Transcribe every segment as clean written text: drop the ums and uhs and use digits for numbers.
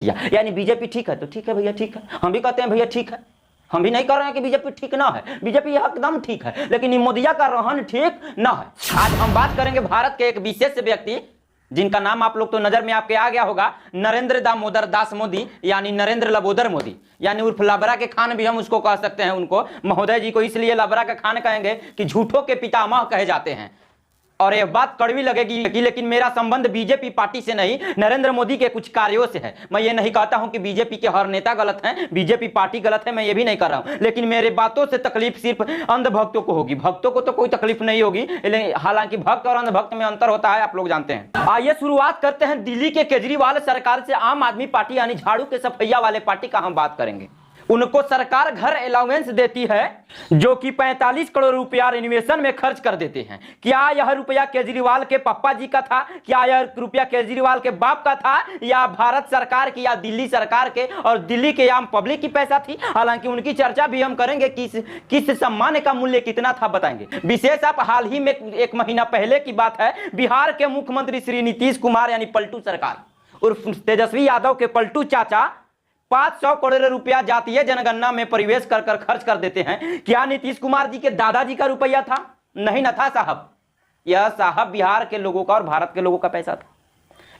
किया। यानी बीजेपी ठीक है तो ठीक है भैया ठीक है, हम भी कहते हैं भैया ठीक है, हम भी नहीं कह रहे हैं कि बीजेपी ठीक ना है, बीजेपी एकदम ठीक है, लेकिन ये मोदिया का रहन ठीक ना है। आज हम बात करेंगे भारत के एक विशेष व्यक्ति जिनका नाम आप लोग तो नजर में आपके आ गया होगा, नरेंद्र दामोदर दास मोदी, यानी नरेंद्र लबोदर मोदी, यानी उर्फ लबरा के खान भी हम उसको कह सकते हैं। उनको महोदय जी को इसलिए लबरा के खान कहेंगे कि झूठों के पितामह कहे जाते हैं। और यह बात कड़वी लगेगी लेकिन मेरा संबंध बीजेपी पार्टी से नहीं, नरेंद्र मोदी के कुछ कार्यों से है। मैं ये नहीं कहता हूं कि बीजेपी के हर नेता गलत हैं, बीजेपी पार्टी गलत है, मैं ये भी नहीं कर रहा हूं, लेकिन मेरे बातों से तकलीफ सिर्फ अंधभक्तों को होगी, भक्तों को तो कोई तकलीफ नहीं होगी। हालांकि भक्त और अंधभक्त में अंतर होता है, आप लोग जानते हैं। आइए शुरुआत करते हैं दिल्ली के केजरीवाल सरकार से। आम आदमी पार्टी यानी झाड़ू के सफैया वाले पार्टी का हम बात करेंगे। उनको सरकार घर अलाउंस देती है जो कि 45 करोड़ रुपया रिनोवेशन में खर्च कर देते हैं। क्या यह रुपया केजरीवाल के पापा जी का था, क्या यह रुपया केजरीवाल के बाप का था, या भारत सरकार की या दिल्ली सरकार के और दिल्ली के आम पब्लिक की पैसा थी? हालांकि उनकी चर्चा भी हम करेंगे, किस सम्मान का मूल्य कितना था बताएंगे। विशेष आप हाल ही में 1 महीना पहले की बात है, बिहार के मुख्यमंत्री श्री नीतीश कुमार यानी पलटू सरकार उर्फ तेजस्वी यादव के पलटू चाचा 500 करोड़ रुपया जातीय जनगणना में परिवेश कर खर्च कर देते हैं। क्या नीतीश कुमार जी के दादाजी का रुपया था? नहीं न था साहब, यह साहब बिहार के लोगों का और भारत के लोगों का पैसा था।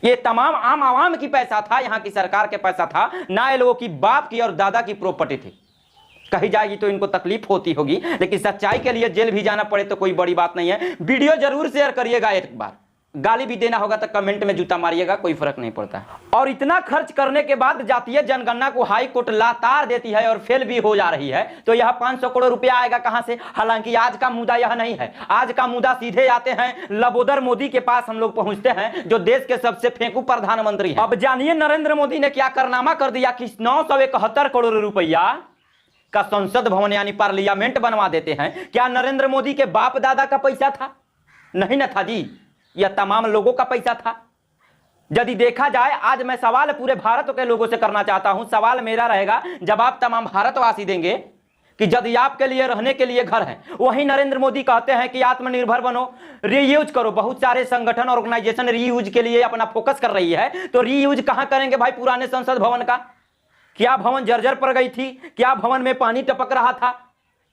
ये तमाम आम आवाम की पैसा था, यहाँ की सरकार के पैसा था, ना ये लोगों की बाप की और दादा की प्रॉपर्टी थी। कही जाएगी तो इनको तकलीफ होती होगी, लेकिन सच्चाई के लिए जेल भी जाना पड़े तो कोई बड़ी बात नहीं है। वीडियो जरूर शेयर करिएगा, एक बार गाली भी देना होगा तो कमेंट में जूता मारिएगा, कोई फर्क नहीं पड़ता है। और इतना खर्च करने के बाद जातीय जनगणना को हाई कोर्ट लातार देती है और फेल भी हो जा रही है, तो यह 500 करोड़ रुपया आएगा कहां से? हालांकि आज का मुद्दा यह नहीं है, आज का मुद्दा सीधे आते हैं लबोदर मोदी के पास हम लोग पहुंचते हैं, जो देश के सबसे फेंकू प्रधानमंत्री हैं। अब जानिए नरेंद्र मोदी ने क्या कारनामा कर दिया कि 971 करोड़ रुपया का संसद भवन यानी पार्लियामेंट बनवा देते हैं। क्या नरेंद्र मोदी के बाप दादा का पैसा था? नहीं न था जी, यह तमाम लोगों का पैसा था। यदि देखा जाए, आज मैं सवाल पूरे भारत के लोगों से करना चाहता हूं, सवाल मेरा रहेगा, जवाब तमाम भारतवासी देंगे कि यदि आपके लिए रहने के लिए घर है, वहीं नरेंद्र मोदी कहते हैं कि आत्मनिर्भर बनो, रीयूज करो। बहुत सारे संगठन ऑर्गेनाइजेशन रीयूज के लिए अपना फोकस कर रही है, तो रीयूज कहां करेंगे भाई? पुराने संसद भवन का। क्या भवन जर्जर पड़ गई थी? क्या भवन में पानी टपक रहा था?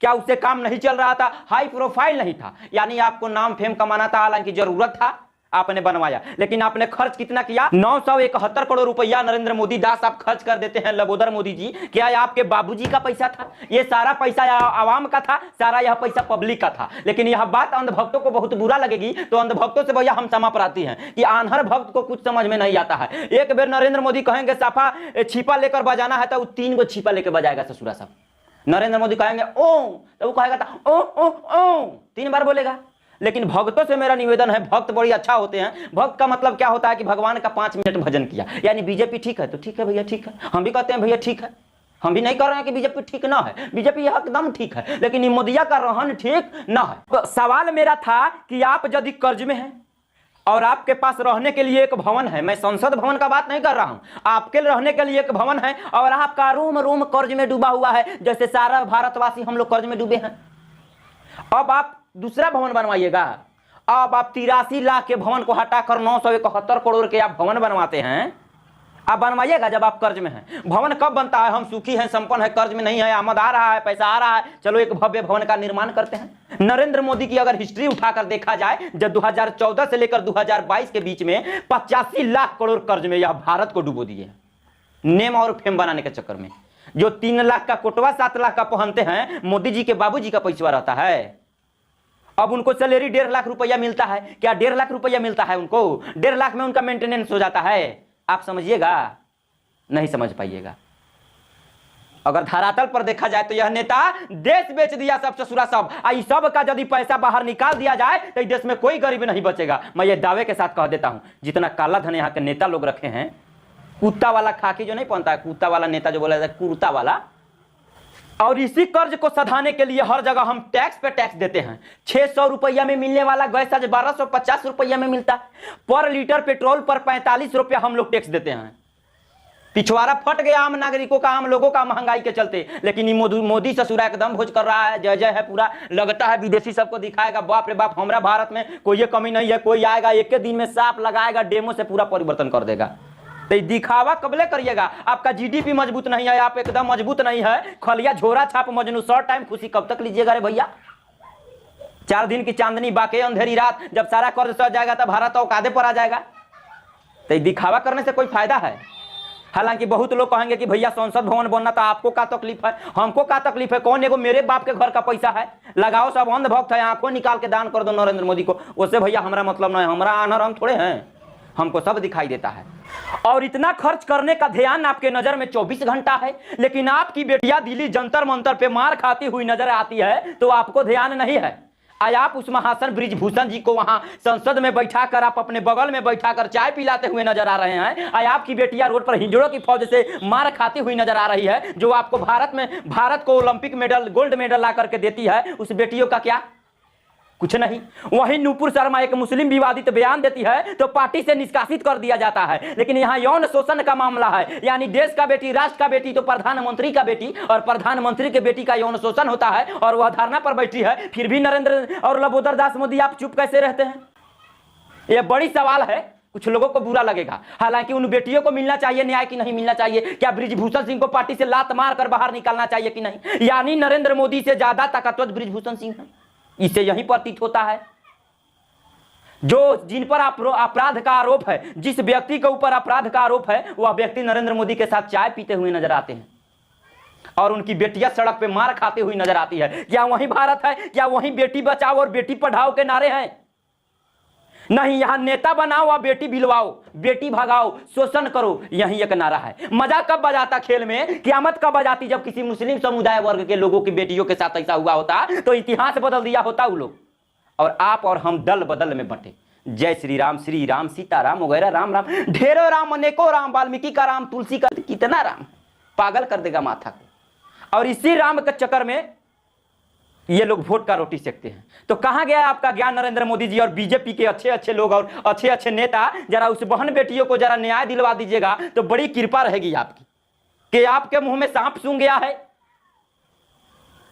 क्या उससे काम नहीं चल रहा था? हाई प्रोफाइल नहीं था, यानी आपको नाम फेम कमाना था, हालांकि जरूरत था, आपने बनवाया, लेकिन आपने खर्च कितना किया? 971 करोड़ रुपया नरेंद्र मोदी दास आप खर्च कर देते हैं। लबोदर मोदी जी, क्या आपके बाबूजी का पैसा था? ये सारा पैसा आवाम का था, सारा यह पैसा पब्लिक का था। लेकिन यह बात अंधभक्तों को बहुत बुरा लगेगी, तो अंधभक्तों से भैया हम क्षमा प्रार्थी हैं कि आन्हर भक्त को कुछ समझ में नहीं आता है। एक बार नरेंद्र मोदी कहेंगे साफा छिपा लेकर बजाना है, तो 3 गो छिपा लेकर बजाएगा ससुरा साहब। नरेंद्र मोदी कहेंगे ओम, तो वो कहेगा था ओ ओ ओ, 3 बार बोलेगा। लेकिन भक्तों से मेरा निवेदन है, भक्त बड़ी अच्छा होते हैं। भक्त का मतलब क्या होता है कि भगवान का 5 मिनट भजन किया। यानी बीजेपी ठीक है तो ठीक है भैया ठीक है, हम भी कहते हैं भैया ठीक है, हम भी नहीं कह रहे हैं कि बीजेपी ठीक ना है, बीजेपी एकदम ठीक है, लेकिन मोदिया का रहन ठीक ना है। तो सवाल मेरा था कि आप यदि कर्ज में हैं और आपके पास रहने के लिए एक भवन है, मैं संसद भवन का बात नहीं कर रहा हूं, आपके रहने के लिए एक भवन है और आपका रोम रोम कर्ज में डूबा हुआ है, जैसे सारा भारतवासी हम लोग कर्ज में डूबे हैं। अब आप दूसरा भवन बनवाइएगा। अब आप 83 लाख के भवन को हटाकर 971 करोड़ के आप भवन बनवाते हैं, आप बनवाइएगा जब आप कर्ज में हैं। भवन कब बनता है? हम सुखी हैं, संपन्न है, कर्ज में नहीं है, आमद आ रहा है, पैसा आ रहा है, चलो एक भव्य भवन का निर्माण करते हैं। नरेंद्र मोदी की अगर हिस्ट्री उठाकर देखा जाए, जब 2014 से लेकर 2022 के बीच में 85 लाख करोड़ कर्ज में यह भारत को डुबो दिए, नेम और फेम बनाने के चक्कर में। जो 3 लाख का कोटवा 7 लाख का पहनते हैं, मोदी जी के बाबूजी का पैसा रहता है। अब उनको सैलरी 1.5 लाख रुपया मिलता है। क्या 1.5 लाख रुपया मिलता है उनको? 1.5 लाख में उनका मेंटेनेंस हो जाता है। आप समझिएगा, नहीं समझ पाइएगा। अगर धरातल पर देखा जाए तो यह नेता देश बेच दिया सब ससुरा सब। आई सब का यदि पैसा बाहर निकाल दिया जाए तो इस देश में कोई गरीब नहीं बचेगा। मैं ये दावे के साथ कह देता हूं, जितना काला धन यहाँ के नेता लोग रखे हैं, कुत्ता वाला खाकी जो नहीं पहनता है, कुत्ता वाला नेता जो बोला जाता है कुर्ता वाला, और इसी कर्ज को सधाने के लिए हर जगह हम टैक्स पे टैक्स देते हैं। 600 रुपया में मिलने वाला गैस आज 1250 रुपया में मिलता है। पर लीटर पेट्रोल पर 45 रुपया हम लोग टैक्स देते हैं। पिछवाड़ा फट गया आम नागरिकों का, आम लोगों का, महंगाई के चलते। लेकिन मोदी ससुरा एकदम भोज कर रहा है, जय जय है पूरा। लगता है विदेशी सबको दिखाएगा बाप रे बाप, हमारा भारत में कोई ये कमी नहीं है, कोई आएगा एक दिन में साफ लगाएगा, डेमो से पूरा परिवर्तन कर देगा। तो दिखावा कबले करिएगा? आपका जीडीपी मजबूत नहीं है, आप एकदम मजबूत नहीं है, खलिया झोरा छाप मजनू शॉर्ट टाइम खुशी कब तक लीजिएगा रे भैया? 4 दिन की चांदनी बाकी अंधेरी रात, जब सारा कर्ज सज जाएगा तब भारत औकादे पर आ जाएगा। तो दिखावा करने से कोई फायदा है? हालांकि बहुत लोग कहेंगे कि भैया संसद भवन बनना तो आपको क्या तकलीफ है, हमको क्या तकलीफ है? कौन एगो मेरे बाप के घर का पैसा है, लगाओ सब अंधभक्त है, आंखों निकाल के दान कर दो नरेंद्र मोदी को, उससे भैया हमारा मतलब नहीं, हमारा आनर हम थोड़े हैं, हमको सब दिखाई देता है। और इतना खर्च करने का ध्यान आपके नजर में 24 घंटा है, लेकिन आपकी बेटियां दिल्ली जंतर मंतर पे मार खाती हुई नजर आती है तो आपको ध्यान नहीं है। आज आप उस महासन ब्रिजभूषण जी को वहां संसद में बैठाकर आप अपने बगल में बैठाकर चाय पिलाते हुए नजर आ रहे हैं। आज आपकी बेटियां रोड पर हिंजड़ों की फौज से मार खाती हुई नजर आ रही है, जो आपको भारत को ओलंपिक मेडल, गोल्ड मेडल ला करके देती है, उस बेटियों का क्या? कुछ नहीं। वहीं नूपुर शर्मा एक मुस्लिम विवादित बयान देती है तो पार्टी से निष्कासित कर दिया जाता है। लेकिन यहाँ यौन शोषण का मामला है, यानी देश का बेटी, राष्ट्र का बेटी तो प्रधानमंत्री का बेटी, और प्रधानमंत्री के बेटी का यौन शोषण होता है और वह धरना पर बैठी है, फिर भी नरेंद्र और लबोदर दास मोदी आप चुप कैसे रहते हैं? यह बड़ी सवाल है। कुछ लोगों को बुरा लगेगा, हालांकि उन बेटियों को मिलना चाहिए न्याय कि नहीं मिलना चाहिए? क्या ब्रिजभूषण सिंह को पार्टी से लात मार कर बाहर निकालना चाहिए कि नहीं? यानी नरेंद्र मोदी से ज्यादा ताकतवर ब्रिजभूषण सिंह है, इससे यही प्रतीत होता है। जो जिन पर अपराध का आरोप है, जिस व्यक्ति के ऊपर अपराध का आरोप है, वह व्यक्ति नरेंद्र मोदी के साथ चाय पीते हुए नजर आते हैं और उनकी बेटियां सड़क पे मार खाते हुई नजर आती है। क्या वही भारत है? क्या वही बेटी बचाओ और बेटी पढ़ाओ के नारे हैं? नहीं, यहां नेता बनाओ और बेटी भिलवाओ, बेटी भगाओ, शोषण करो, यही एक नारा है। मजा कब बजाता खेल में, क़यामत कब बजाती जब किसी मुस्लिम समुदाय वर्ग के लोगों की बेटियों के साथ ऐसा हुआ होता तो इतिहास बदल दिया होता वो लोग। और आप और हम दल बदल में बंटे। जय श्री राम, सीताराम वगैरह राम राम, ढेरों राम, अनेकों राम, वाल्मीकि का राम, तुलसी का, कितना राम, पागल कर देगा माथा को। और इसी राम के चक्कर में ये लोग वोट का रोटी सेकते हैं। तो कहां गया आपका ज्ञान नरेंद्र मोदी जी और बीजेपी के अच्छे अच्छे लोग और अच्छे अच्छे नेता? जरा उस बहन बेटियों को जरा न्याय दिलवा दीजिएगा तो बड़ी कृपा रहेगी आपकी। कि आपके मुंह में सांप सूंघ गया है,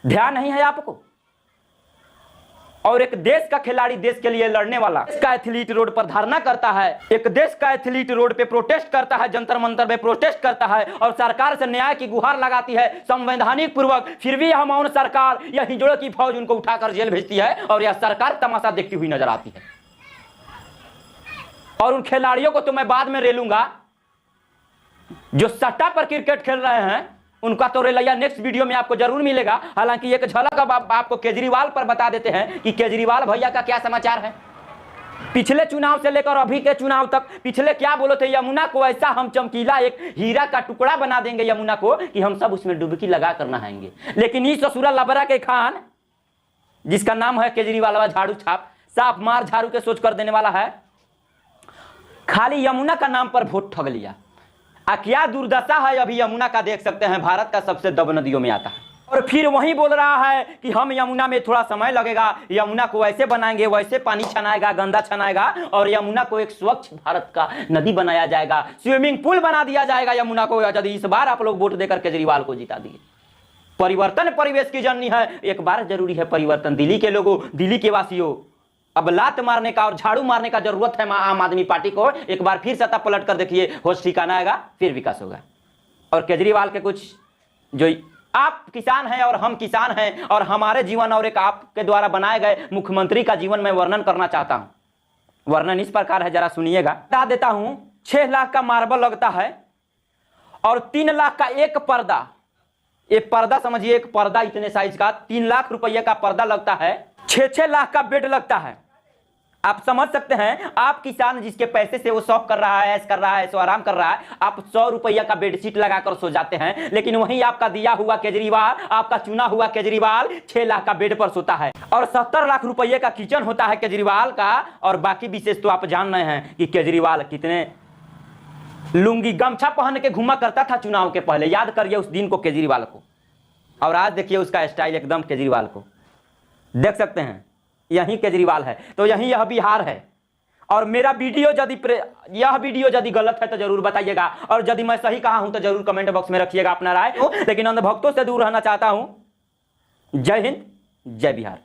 ध्यान नहीं है आपको? और एक देश का खिलाड़ी, देश के लिए लड़ने वाला, इसका एथलीट रोड पर धरना करता है, एक देश का एथलीट रोड पे प्रोटेस्ट करता है, जंतर मंतर पे प्रोटेस्ट करता है और सरकार से न्याय की गुहार लगाती है संवैधानिक पूर्वक, फिर भी यह मौन सरकार या हिजड़ों की फौज उनको उठाकर जेल भेजती है और यह सरकार तमाशा देखती हुई नजर आती है। और उन खिलाड़ियों को तो मैं बाद में रेलूंगा जो सट्टा पर क्रिकेट खेल रहे हैं, उनका तो रेलैया नेक्स्ट वीडियो में आपको जरूर मिलेगा। हालांकि एक झलक अब आपको केजरीवाल पर बता देते हैं कि केजरीवाल भैया का क्या समाचार है। पिछले चुनाव से लेकर अभी के चुनाव तक पिछले क्या बोले थे, यमुना को ऐसा हम चमकीला एक हीरा का टुकड़ा बना देंगे यमुना को कि हम सब उसमें डुबकी लगा कर नहाएंगे। लेकिन इस ससुरा लबरा के खान, जिसका नाम है केजरीवाल, झाड़ू छाप, साफ मार झाड़ू के सोच कर देने वाला है, खाली यमुना का नाम पर वोट ठग लिया। क्या दुर्दशा है अभी यमुना का, देख सकते हैं, भारत का सबसे दब नदियों में आता है। और फिर वही बोल रहा है कि हम यमुना में थोड़ा समय लगेगा, यमुना को ऐसे बनाएंगे, वैसे पानी छनाएगा, गंदा छनाएगा और यमुना को एक स्वच्छ भारत का नदी बनाया जाएगा, स्विमिंग पूल बना दिया जाएगा यमुना को, यदि इस बार आप लोग वोट देकर केजरीवाल को जिता दिए। परिवर्तन परिवेश की जननी है, एक बार जरूरी है परिवर्तन। दिल्ली के लोगों, दिल्ली के वासियों, अब लात मारने का और झाड़ू मारने का जरूरत है आम आदमी पार्टी को। एक बार फिर सत्ता पलट कर देखिए, होश ठिकाना आएगा, फिर विकास होगा। और केजरीवाल के कुछ जो, आप किसान हैं और हम किसान हैं और हमारे जीवन और एक आपके द्वारा बनाए गए मुख्यमंत्री का जीवन में वर्णन करना चाहता हूं। वर्णन इस प्रकार है, जरा सुनिएगा। बता देता हूं, 6 लाख का मार्बल लगता है और 3 लाख का एक पर्दा, एक पर्दा समझिए, एक पर्दा इतने साइज का 3 लाख रुपये का पर्दा लगता है, 6-6 लाख का बेड लगता है। आप समझ सकते हैं, आप किसान जिसके पैसे से वो शौक कर रहा है, ऐश कर रहा है, सो आराम कर रहा है, आप 100 रुपया का बेडशीट लगाकर सो जाते हैं। लेकिन वहीं आपका दिया हुआ केजरीवाल, आपका चुना हुआ केजरीवाल 6 लाख का बेड पर सोता है और 70 लाख रुपये का किचन होता है केजरीवाल का। और बाकी विशेष तो आप जान रहे हैं कि केजरीवाल कितने लुंगी गमछा पहन के घुमा करता था चुनाव के पहले। याद करिए उस दिन को, केजरीवाल को, और आज देखिए उसका स्टाइल एकदम केजरीवाल को देख सकते हैं। यही केजरीवाल है तो यही यह बिहार है। और मेरा वीडियो यदि यह वीडियो यदि गलत है तो जरूर बताइएगा, और यदि मैं सही कहा हूं तो जरूर कमेंट बॉक्स में रखिएगा अपना राय। लेकिन अंधभक्तों से दूर रहना चाहता हूं। जय हिंद, जय बिहार।